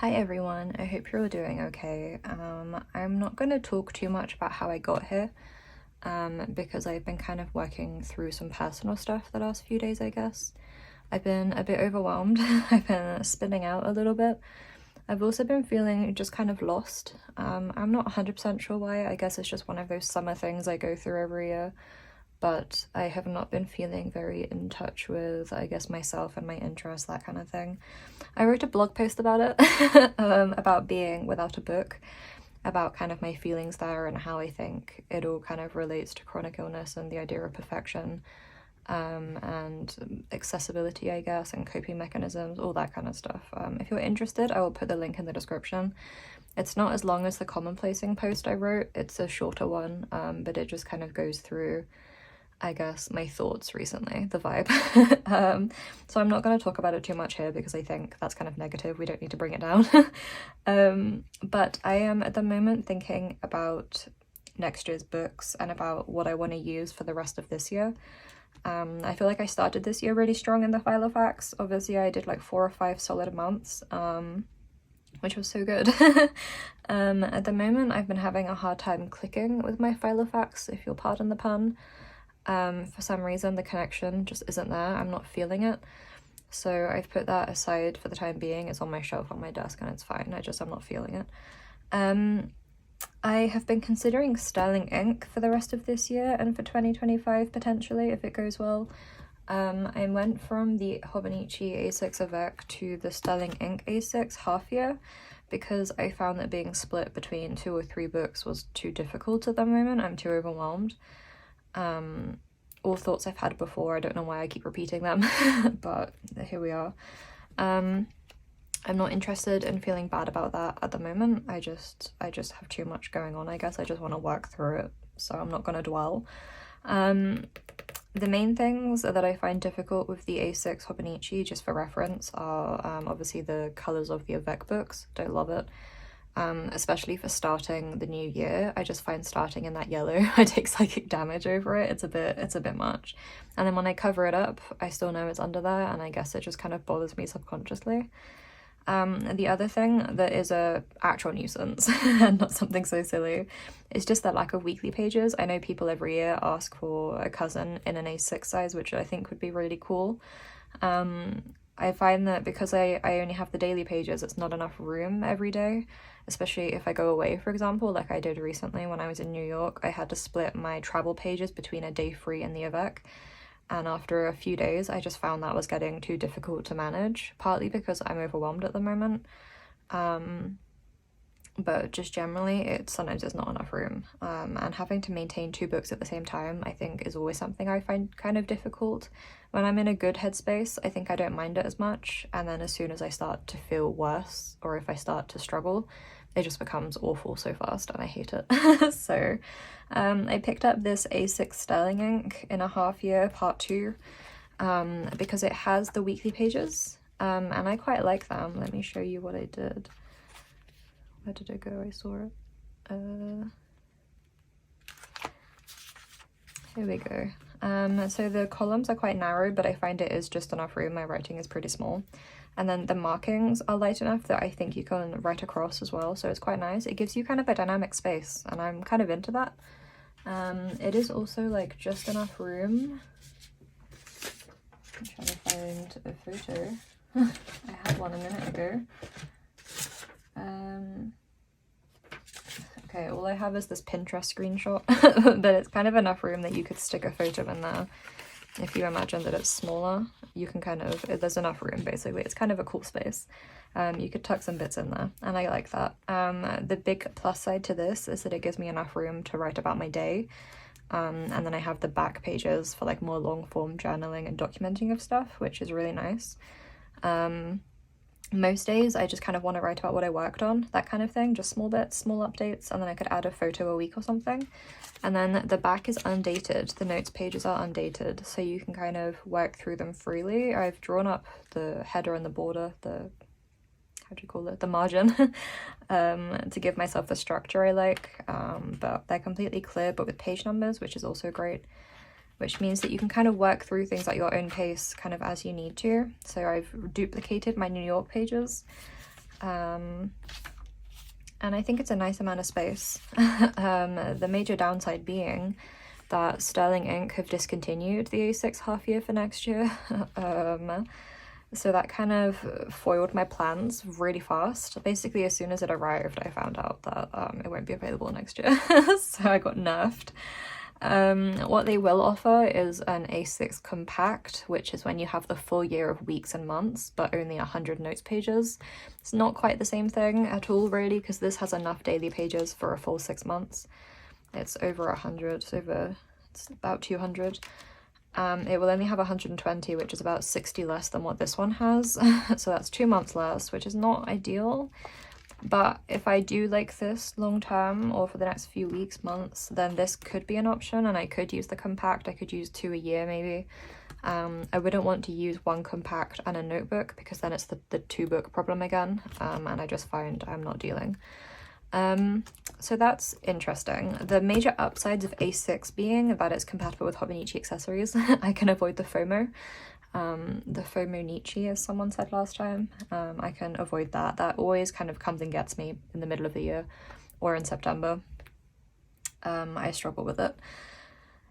Hi everyone, I hope you're all doing okay. I'm not going to talk too much about how I got here, because I've been kind of working through some personal stuff the last few days, I guess. I've been a bit overwhelmed. I've been spinning out a little bit. I've also been feeling just kind of lost. I'm not 100% sure why. I guess it's just one of those summer things I go through every year. But I have not been feeling very in touch with, I guess, myself and my interests, that kind of thing. I wrote a blog post about it, about being without a book, about kind of my feelings there and how I think it all kind of relates to chronic illness and the idea of perfection, and accessibility, I guess, and coping mechanisms, all that kind of stuff. If you're interested, I will put the link in the description. It's not as long as the commonplacing post I wrote, it's a shorter one, but it just kind of goes through, I guess, my thoughts recently, the vibe. So I'm not going to talk about it too much here because I think that's kind of negative. We don't need to bring it down. But I am at the moment thinking about next year's books and about what I want to use for the rest of this year. I feel like I started this year really strong in the Filofax. Obviously, I did like 4 or 5 solid months, which was so good. At the moment, I've been having a hard time clicking with my Filofax, if you'll pardon the pun. For some reason the connection just isn't there. I'm not feeling it, so I've put that aside for the time being. It's on my shelf on my desk and it's fine. I'm not feeling it. I have been considering Sterling Ink for the rest of this year and for 2025 potentially, if it goes well. I went from the Hobonichi A6 Avec to the Sterling Ink A6 half year because I found that being split between 2 or 3 books was too difficult at the moment. I'm too overwhelmed. All thoughts I've had before, I don't know why I keep repeating them, but here we are. I'm not interested in feeling bad about that at the moment. I just have too much going on, I guess. I just want to work through it, so I'm not going to dwell. The main things that I find difficult with the A6 Hobonichi, just for reference, are obviously the colours of the Avec books. Don't love it. Especially for starting the new year. I just find starting in that yellow, I take psychic damage over it. It's a bit much. And then when I cover it up, I still know it's under there, and I guess it just kind of bothers me subconsciously. The other thing that is a actual nuisance and not something so silly is just that lack of weekly pages. I know people every year ask for a cousin in an A6 size, which I think would be really cool. I find that because I only have the daily pages, it's not enough room every day, especially if I go away, for example, like I did recently when I was in New York. I had to split my travel pages between a day free and the Avec, and after a few days I just found that was getting too difficult to manage, partly because I'm overwhelmed at the moment, but just generally sometimes there's not enough room, and having to maintain 2 books at the same time I think is always something I find kind of difficult. When I'm in a good headspace, I think I don't mind it as much, and then as soon as I start to feel worse, or if I start to struggle, it just becomes awful so fast and I hate it. So I picked up this A6 Sterling Ink in a half year part 2, because it has the weekly pages, and I quite like them. Let me show you what I did. Where did it go? I saw it. Here we go. So the columns are quite narrow, but I find it is just enough room. My writing is pretty small. And then the markings are light enough that I think you can write across as well, so it's quite nice. It gives you kind of a dynamic space, and I'm kind of into that. It is also like just enough room. I'm trying to find a photo. I had one a minute ago. Okay, all I have is this Pinterest screenshot, but it's kind of enough room that you could stick a photo in there. If you imagine that it's smaller, you can kind of, there's enough room basically. It's kind of a cool space. You could tuck some bits in there, and I like that. The big plus side to this is that it gives me enough room to write about my day. And then I have the back pages for like more long form journaling and documenting of stuff, which is really nice. Most days I just kind of want to write about what I worked on, that kind of thing, just small bits, small updates, and then I could add a photo a week or something. And then the back is undated, the notes pages are undated, so you can kind of work through them freely. I've drawn up the header and the border, the, how do you call it, the margin, to give myself the structure I like, but they're completely clear but with page numbers, which is also great. Which means that you can kind of work through things at your own pace kind of as you need to. So I've duplicated my New York pages, and I think it's a nice amount of space. The major downside being that Sterling Ink have discontinued the A6 half year for next year. So that kind of foiled my plans really fast. Basically, as soon as it arrived, I found out that it won't be available next year. So I got nerfed. What they will offer is an A6 compact, which is when you have the full year of weeks and months, but only 100 notes pages. It's not quite the same thing at all, really, because this has enough daily pages for a full 6 months. It's over 100, it's about 200. It will only have 120, which is about 60 less than what this one has. So that's 2 months less, which is not ideal. But if I do like this long term or for the next few weeks, months, then this could be an option, and I could use the compact. I could use 2 a year maybe. I wouldn't want to use 1 compact and a notebook, because then it's the 2 book problem again, and I just find I'm not dealing. So that's interesting. The major upsides of A6 being that it's compatible with Hobonichi accessories. I can avoid the FOMO. The FOMO Nichi, as someone said last time. I can avoid that. That always kind of comes and gets me in the middle of the year or in September. I struggle with it.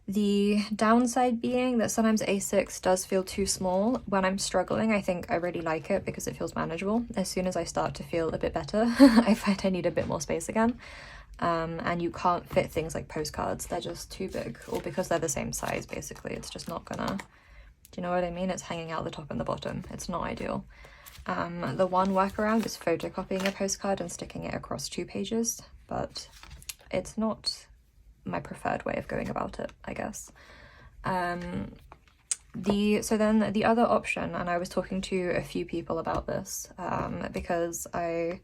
The downside being that sometimes A6 does feel too small. When I'm struggling, I think I really like it because it feels manageable. As soon as I start to feel a bit better, I find I need a bit more space again. And you can't fit things like postcards. They're just too big, or because they're the same size, basically. It's just not gonna, do you know what I mean? It's hanging out the top and the bottom. It's not ideal. The one workaround is photocopying a postcard and sticking it across 2 pages, but it's not my preferred way of going about it, I guess. So then the other option, and I was talking to a few people about this, because I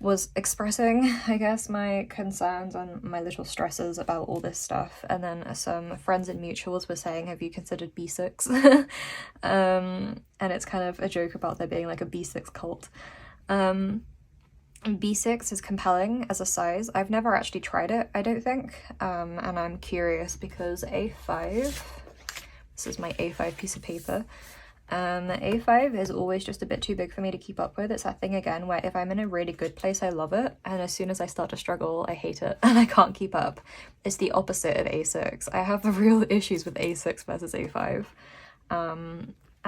was expressing, I guess, my concerns and my little stresses about all this stuff, and then some friends and mutuals were saying, have you considered B6? And it's kind of a joke about there being like a B6 cult. B6 is compelling as a size. I've never actually tried it, I don't think, and I'm curious because A5, this is my A5 piece of paper, A5 is always just a bit too big for me to keep up with. It's that thing again where if I'm in a really good place, I love it, and as soon as I start to struggle, I hate it and I can't keep up. It's the opposite of A6. I have real issues with A6 versus A5.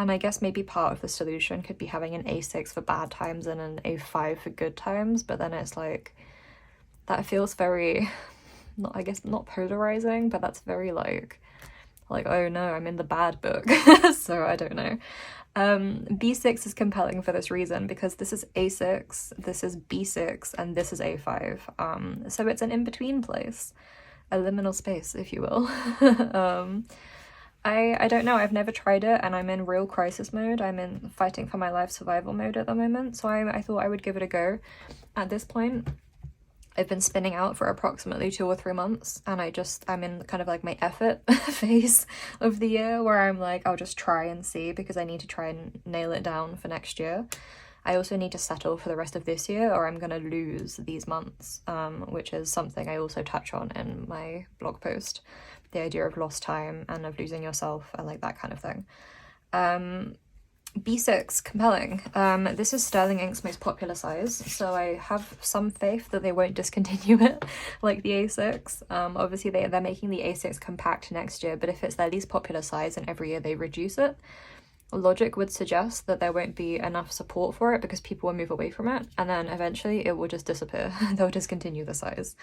And I guess maybe part of the solution could be having an A6 for bad times and an A5 for good times, but then it's like, that feels very, not, I guess, not polarizing, but that's very like, oh no, I'm in the bad book. So I don't know. B6 is compelling for this reason, because this is A6, this is B6, and this is A5. So it's an in-between place, a liminal space, if you will. I don't know, I've never tried it, and I'm in real crisis mode. I'm in fighting for my life survival mode at the moment, so I thought I would give it a go. At this point, I've been spinning out for approximately 2 or 3 months, and I'm in kind of like my effort phase of the year, where I'm like, I'll just try and see, because I need to try and nail it down for next year. I also need to settle for the rest of this year, or I'm gonna lose these months, which is something I also touch on in my blog post. The idea of lost time and of losing yourself and like that kind of thing. B6, compelling. This is Sterling Ink's most popular size, so I have some faith that they won't discontinue it like the A6. Obviously they're making the A6 compact next year, but if it's their least popular size and every year they reduce it, logic would suggest that there won't be enough support for it because people will move away from it, and then eventually it will just disappear. They'll discontinue the size.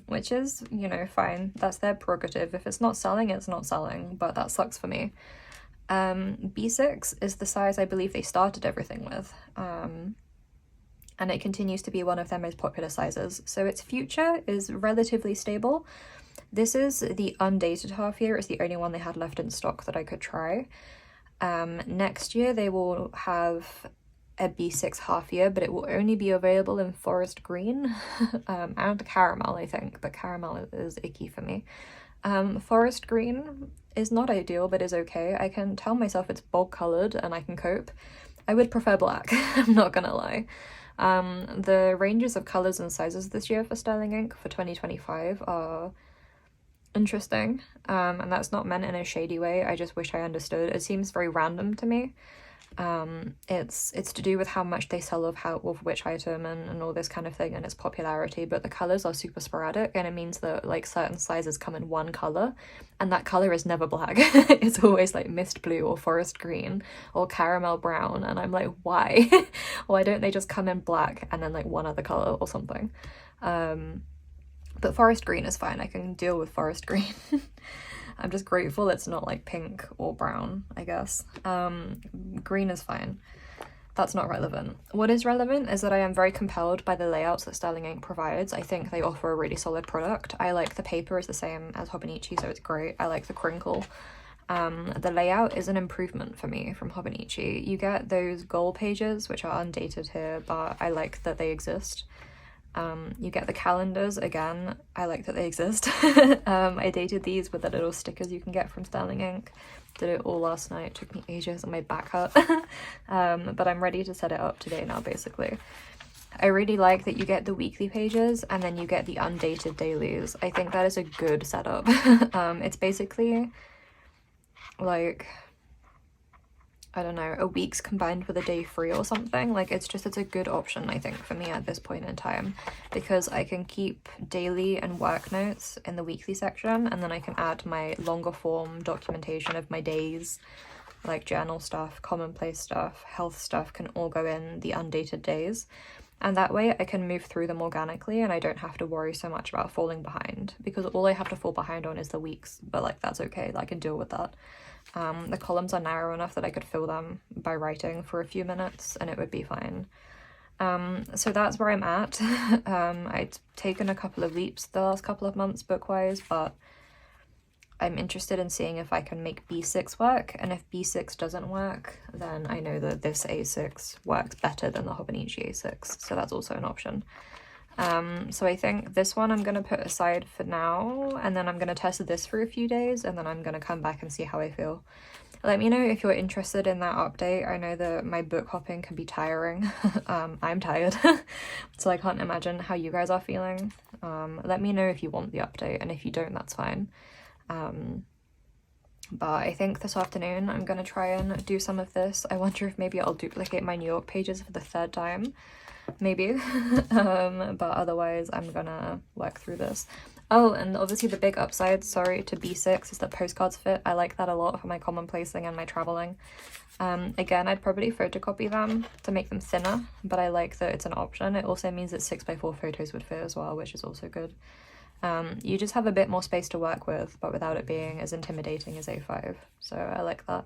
Which is, you know, fine. That's their prerogative. If it's not selling, it's not selling, but that sucks for me. B6 is the size I believe they started everything with, and it continues to be one of their most popular sizes, so its future is relatively stable. This is the undated half year. It's the only one they had left in stock that I could try. Next year they will have a B6 half year, but it will only be available in forest green and caramel, I think, but caramel is icky for me. Forest green is not ideal, but is okay. I can tell myself it's bulk colored and I can cope. I would prefer black, I'm not gonna lie. The ranges of colors and sizes this year for Sterling Ink for 2025 are interesting, and that's not meant in a shady way. I just wish I understood. It seems very random to me. It's to do with how much they sell of which item and all this kind of thing, and its popularity, but the colors are super sporadic, and it means that like certain sizes come in one color, and that color is never black. It's always like mist blue or forest green or caramel brown, and I'm like, why? Why don't they just come in black and then like one other color or something? But forest green is fine. I can deal with forest green. I'm just grateful it's not like pink or brown, I guess. Green is fine. That's not relevant. What is relevant is that I am very compelled by the layouts that Sterling Ink provides. I think they offer a really solid product. I like the paper is the same as Hobonichi, so it's great. I like the crinkle. The layout is an improvement for me from Hobonichi. You get those goal pages, which are undated here, but I like that they exist. You get the calendars, again, I like that they exist. I dated these with the little stickers you can get from Sterling Ink. Did it all last night, took me ages and my back hurt. But I'm ready to set it up today now, basically. I really like that you get the weekly pages and then you get the undated dailies. I think that is a good setup. It's basically like, I don't know, a week's combined with a day free or something. Like, it's a good option, I think, for me at this point in time, because I can keep daily and work notes in the weekly section, and then I can add my longer form documentation of my days, like journal stuff, commonplace stuff, health stuff can all go in the undated days. And that way I can move through them organically and I don't have to worry so much about falling behind, because all I have to fall behind on is the weeks, but like that's okay, I can deal with that. The columns are narrow enough that I could fill them by writing for a few minutes and it would be fine. So that's where I'm at. I'd taken a couple of leaps the last couple of months book-wise, but I'm interested in seeing if I can make B6 work, and if B6 doesn't work, then I know that this A6 works better than the Hobonichi A6, so that's also an option. So I think this one I'm going to put aside for now, and then I'm going to test this for a few days, and then I'm going to come back and see how I feel. Let me know if you're interested in that update. I know that my book hopping can be tiring. I'm tired, so I can't imagine how you guys are feeling. Let me know if you want the update, and if you don't, that's fine. But I think this afternoon I'm going to try and do some of this. I wonder if maybe I'll duplicate my New York pages for the third time. Maybe. But otherwise I'm gonna work through this. Oh, and obviously the big upside, sorry, to B6 is that postcards fit. I like that a lot for my commonplacing and my traveling. Again, I'd probably photocopy them to make them thinner, but I like that it's an option. It also means that 6x4 photos would fit as well, which is also good. You just have a bit more space to work with, but without it being as intimidating as A5, so I like that.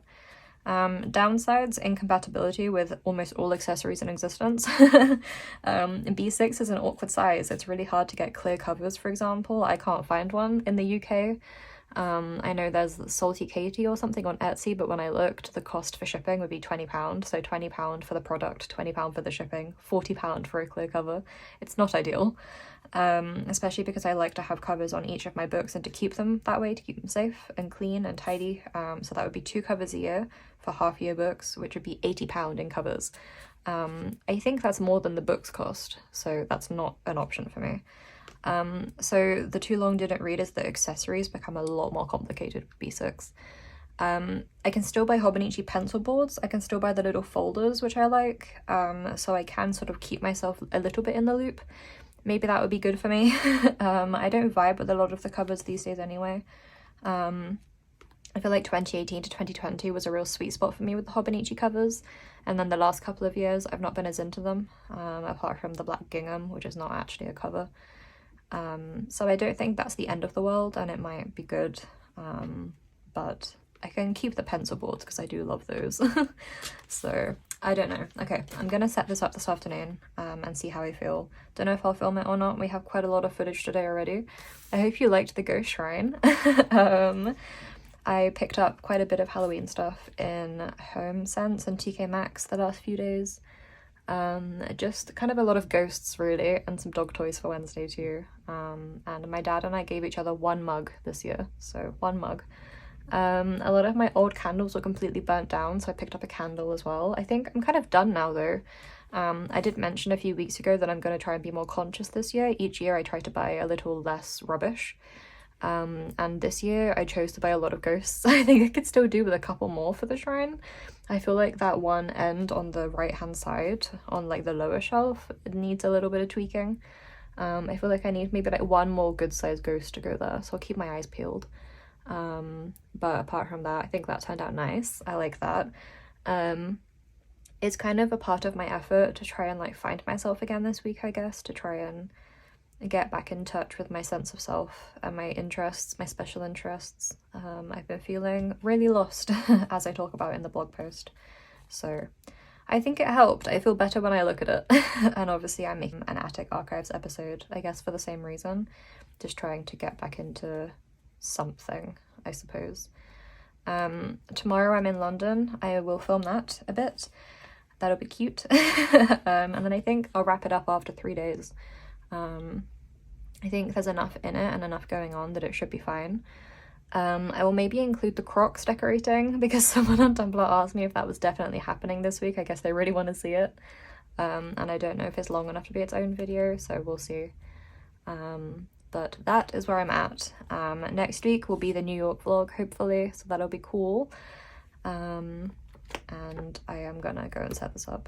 Downsides, incompatibility with almost all accessories in existence. B6 is an awkward size. It's really hard to get clear covers, for example. I can't find one in the UK. I know there's Salty Katie or something on Etsy, but when I looked, the cost for shipping would be £20, so £20 for the product, £20 for the shipping, £40 for a clear cover. It's not ideal, especially because I like to have covers on each of my books and to keep them that way, to keep them safe and clean and tidy. So that would be 2 covers a year for half-year books, which would be £80 in covers. I think that's more than the books cost, so that's not an option for me. So the too long didn't read is that accessories become a lot more complicated with B6. I can still buy Hobonichi pencil boards. I can still buy the little folders, which I like, so I can sort of keep myself a little bit in the loop. Maybe that would be good for me. I don't vibe with a lot of the covers these days anyway. I feel like 2018 to 2020 was a real sweet spot for me with the Hobonichi covers, and then the last couple of years I've not been as into them, apart from the black gingham, which is not actually a cover. So I don't think that's the end of the world, and it might be good, but I can keep the pencil boards because I do love those. So I don't know. Okay, I'm gonna set this up this afternoon and see how I feel. Don't know if I'll film it or not. We have quite a lot of footage today already. I hope you liked the Ghost Shrine. I picked up quite a bit of Halloween stuff in HomeSense and TK Maxx the last few days. Just kind of a lot of ghosts really, and some dog toys for Wednesday too. And my dad and I gave each other 1 mug this year, so 1 mug. A lot of my old candles were completely burnt down, so I picked up a candle as well. I think I'm kind of done now though. I did mention a few weeks ago that I'm going to try and be more conscious this year. Each year I try to buy a little less rubbish. And this year I chose to buy a lot of ghosts. I think I could still do with a couple more for the shrine. I feel like that one end on the right hand side on like the lower shelf, it needs a little bit of tweaking. I feel like I need maybe like one more good sized ghost to go there, so I'll keep my eyes peeled. But apart from that, I think that turned out nice. I like that. It's kind of a part of my effort to try and like find myself again this week, I guess, to try and get back in touch with my sense of self and my interests, my special interests. I've been feeling really lost as I talk about in the blog post. So I think it helped. I feel better when I look at it. And obviously I'm making an Attic Archives episode, I guess for the same reason. Just trying to get back into something, I suppose. Tomorrow I'm in London. I will film that a bit. That'll be cute. And then I think I'll wrap it up after 3 days. I think there's enough in it and enough going on that it should be fine. I will maybe include the Crocs decorating because someone on Tumblr asked me if that was definitely happening this week. I guess they really want to see it. And I don't know if it's long enough to be its own video, so we'll see. But that is where I'm at. Next week will be the New York vlog, hopefully, so that'll be cool. And I am gonna go and set this up.